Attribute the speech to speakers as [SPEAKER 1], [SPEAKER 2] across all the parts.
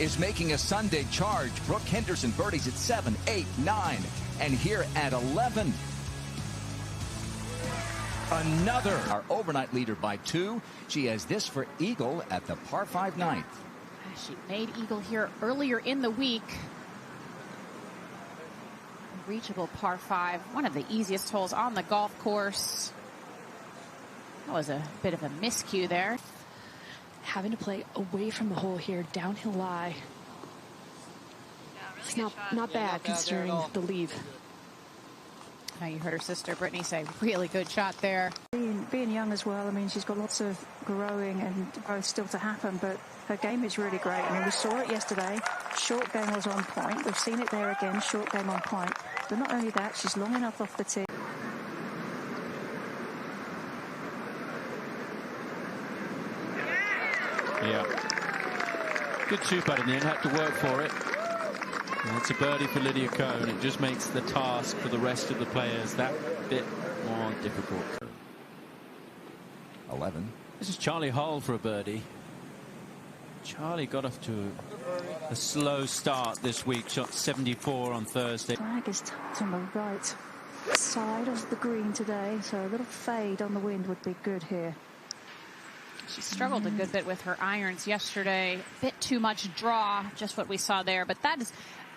[SPEAKER 1] is making a Sunday charge. Brooke Henderson birdies at 7, 8, 9, and here at 11. Another. Our overnight leader by 2. She has this for eagle at the par 5 ninth.
[SPEAKER 2] She made eagle here earlier in the week. Reachable par 5, one of the easiest holes on the golf course. That was a bit of a miscue there.
[SPEAKER 3] Having to play away from the hole here, downhill lie. It's not bad considering the leave.
[SPEAKER 2] You heard her sister Brittany say, really good shot there.
[SPEAKER 4] Being young as well, I mean, she's got lots of growing and growth still to happen, but her game is really great. I mean, we saw it yesterday. Short game was on point. We've seen it there again, short game on point. But not only that, she's long enough off the tee.
[SPEAKER 5] Yeah. Good two-putt in the end, had to work for it. And it's a birdie for Lydia Cohn. It just makes the task for the rest of the players that bit more difficult.
[SPEAKER 1] 11.
[SPEAKER 5] This is Charlie Hull for a birdie. Charlie got off to a slow start this week. Shot 74 on Thursday.
[SPEAKER 4] Flag is tucked on the right side of the green today, so a little fade on the wind would be good here.
[SPEAKER 2] She struggled a good bit with her irons yesterday. A bit too much draw, just what we saw there. But that is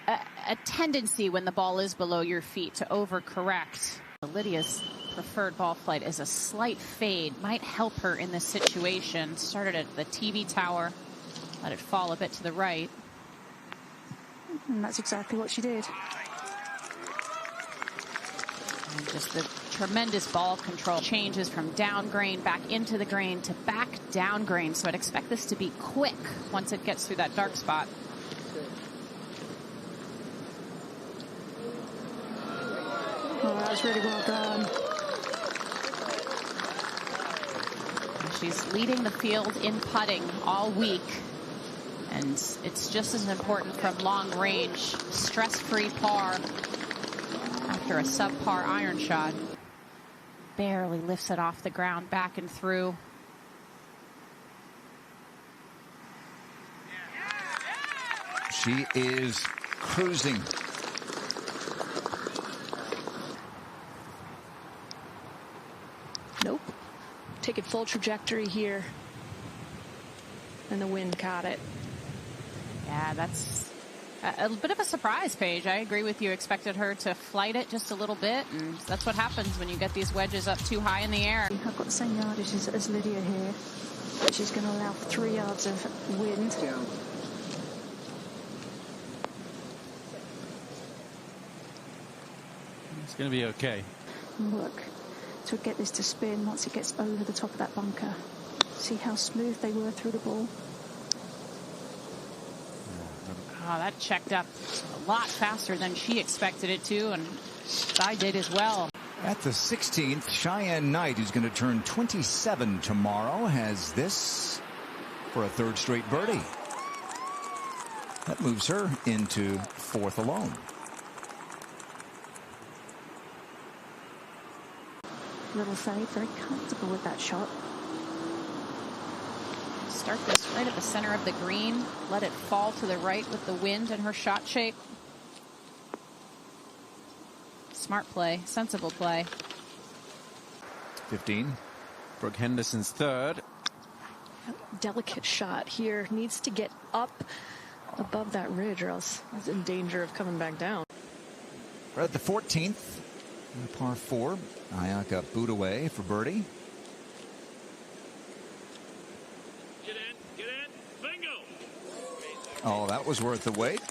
[SPEAKER 2] a tendency when the ball is below your feet to overcorrect. Lydia's preferred ball flight is a slight fade. Might help her in this situation. Started at the TV tower. Let it fall a bit to the right.
[SPEAKER 4] And that's exactly what she did.
[SPEAKER 2] And just the tremendous ball control. Changes from down grain back into the grain to back down grain. So I'd expect this to be quick once it gets through that dark spot.
[SPEAKER 4] Oh, that was really well done.
[SPEAKER 2] She's leading the field in putting all week. And it's just as important from long range, stress-free par after a subpar iron shot. Barely lifts it off the ground, back and through.
[SPEAKER 1] She is cruising.
[SPEAKER 3] Nope. Take it full trajectory here. And the wind caught it.
[SPEAKER 2] Yeah, that's a bit of a surprise, Paige. I agree with you. Expected her to flight it just a little bit, and that's what happens when you get these wedges up too high in the air.
[SPEAKER 4] I've got the same yardage as Lydia here. She's going to allow 3 yards of wind.
[SPEAKER 5] It's going to be okay.
[SPEAKER 4] Look, to get this to spin once it gets over the top of that bunker. See how smooth they were through the ball?
[SPEAKER 2] Oh, that checked up a lot faster than she expected it to, and I did as well.
[SPEAKER 1] At the 16th, Cheyenne Knight, who's going to turn 27 tomorrow, has this for a 3rd straight birdie. That moves her into 4th alone.
[SPEAKER 4] Little fade, very comfortable with that shot.
[SPEAKER 2] Start this right at the center of the green. Let it fall to the right with the wind and her shot shape. Smart play, sensible play.
[SPEAKER 1] 15.
[SPEAKER 5] Brooke Henderson's 3rd.
[SPEAKER 3] Delicate shot here. Needs to get up above that ridge or else it's in danger of coming back down.
[SPEAKER 1] We're at the 14th. Par 4. Ayaka boot away for birdie. Oh, that was worth the wait.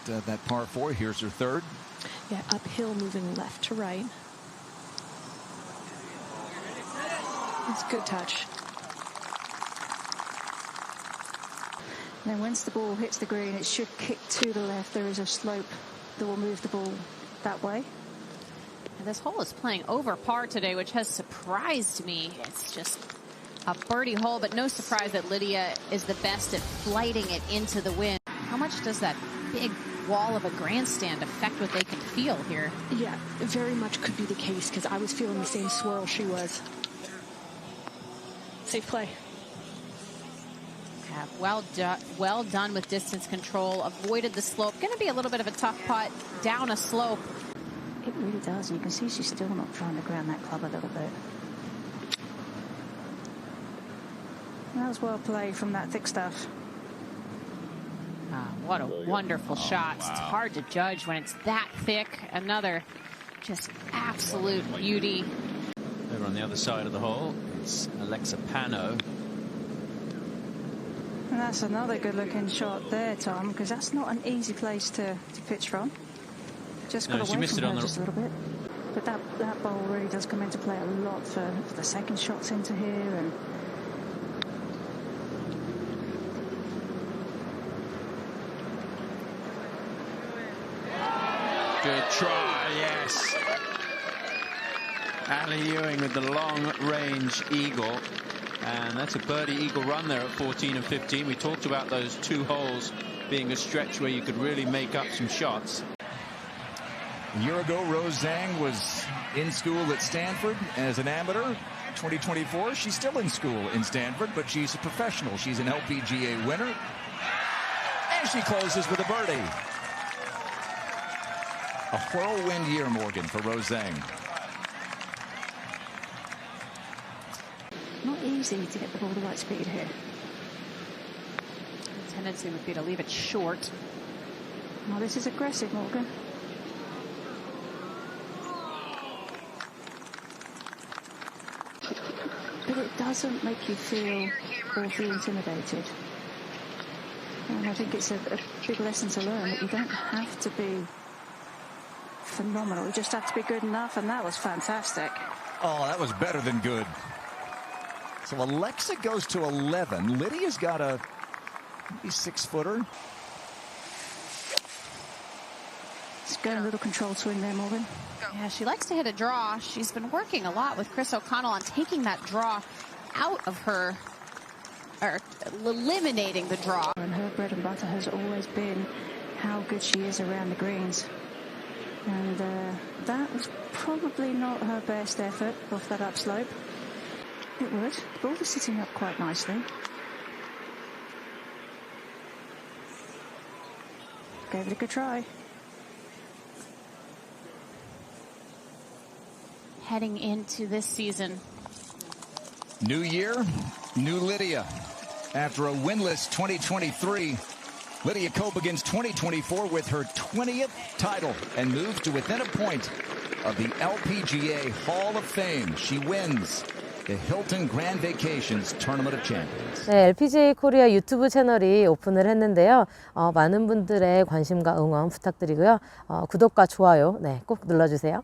[SPEAKER 1] That par 4, here's her 3rd.
[SPEAKER 3] Yeah, uphill moving left to right. It's a good touch.
[SPEAKER 4] Then once the ball hits the green, it should kick to the left. There is a slope that will move the ball that way.
[SPEAKER 2] This hole is playing over par today, which has surprised me. It's just a birdie hole, but no surprise that Lydia is the best at flighting it into the wind. How much does that big wall of a grandstand affect what they can feel here?
[SPEAKER 3] Yeah, it very much could be the case because I was feeling the same swirl she was. Safe play.
[SPEAKER 2] Yeah, well done with distance control. Avoided the slope. Going to be a little bit of a tough putt down a slope.
[SPEAKER 4] It really does. And you can see she's still not trying to ground that club a little bit. That was well played from that thick stuff.
[SPEAKER 2] What a wonderful shot. Wow. It's hard to judge when it's that thick. Another just absolute beauty.
[SPEAKER 5] Over on the other side of the hole, it's Alexa Pano.
[SPEAKER 4] And that's another good-looking shot there, Tom, because that's not an easy place to pitch from. Just got away from her just a little bit. But that ball really does come into play a lot for the second shots into here. And
[SPEAKER 5] good try, yes. Ali Ewing with the long-range eagle. And that's a birdie eagle run there at 14 and 15. We talked about those two holes being a stretch where you could really make up some shots.
[SPEAKER 1] A year ago, Rose Zhang was in school at Stanford as an amateur. 2024, she's still in school in Stanford, but she's a professional. She's an LPGA winner. And she closes with a birdie. A whirlwind year, Morgan, for Rose Zhang.
[SPEAKER 4] not easy to get the ball the right speed here.
[SPEAKER 2] The tendency would be to leave it short.
[SPEAKER 4] Well, this is aggressive, Morgan. But it doesn't make you feel awfully intimidated. And I think it's a big lesson to learn that you don't have to be phenomenal. You just have to be good enough, and that was fantastic.
[SPEAKER 1] Oh, that was better than good. So Alexa goes to 11. Lydia's got a maybe 6-footer.
[SPEAKER 4] It's got a little control swing there, Morgan.
[SPEAKER 2] Yeah, she likes to hit a draw. She's been working a lot with Chris O'Connell on taking that draw out of her, or eliminating the draw.
[SPEAKER 4] And her bread and butter has always been how good she is around the greens. And that was probably not her best effort off that upslope. It would. The ball is sitting up quite nicely. Gave it a good try.
[SPEAKER 2] Heading into this season.
[SPEAKER 1] New year, new Lydia. After a winless 2023, Lydia Ko begins 2024 with her 20th title and moves to within a point of the LPGA Hall of Fame. She wins the Hilton Grand Vacations Tournament of Champions.
[SPEAKER 6] 네, LPGA 코리아 유튜브 채널이 오픈을 했는데요. 많은 분들의 관심과 응원 부탁드리고요. 구독과 좋아요 꼭 눌러주세요.